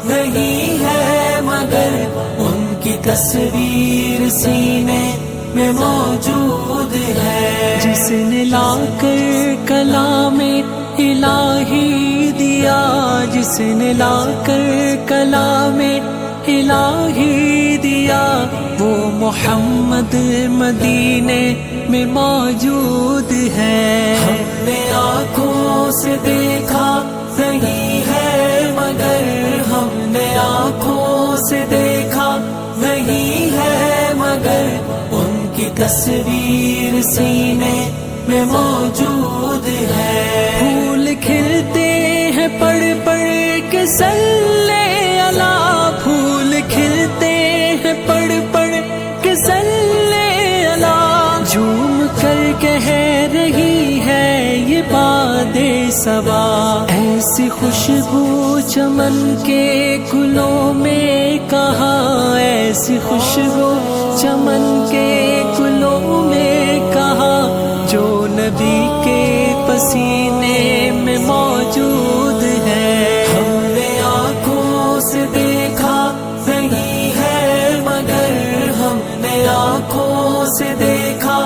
نہیں ہے مگر ان کی تصویر سینے میں موجود ہے. جس نے لا کر کلام الہی دیا، جس نے لا کر کلام الہی دیا، وہ محمد مدینے میں موجود ہے. ہم نے آنکھوں سے دیکھا نہیں ہے مگر، ہم نے آنکھوں سے دیکھا نہیں ہے مگر ان کی تصویر سینے میں موجود ہے. پھول کھلتے ہیں پڑھ پڑھ کے صلی اللہ، پھول کھلتے ہیں پڑھ پڑھ کے صلی اللہ. جھوم کر کہہ رہی ہے یہ باد صبا، ایسی خوشبو چمن کے گلوں میں کہاں، ایسی خوشبو چمن کے گلوں میں کہاں، جو نبی کے پسینے میں موجود ہے. ہم نے آنکھوں سے دیکھا نہیں ہے مگر، ہم نے آنکھوں سے دیکھا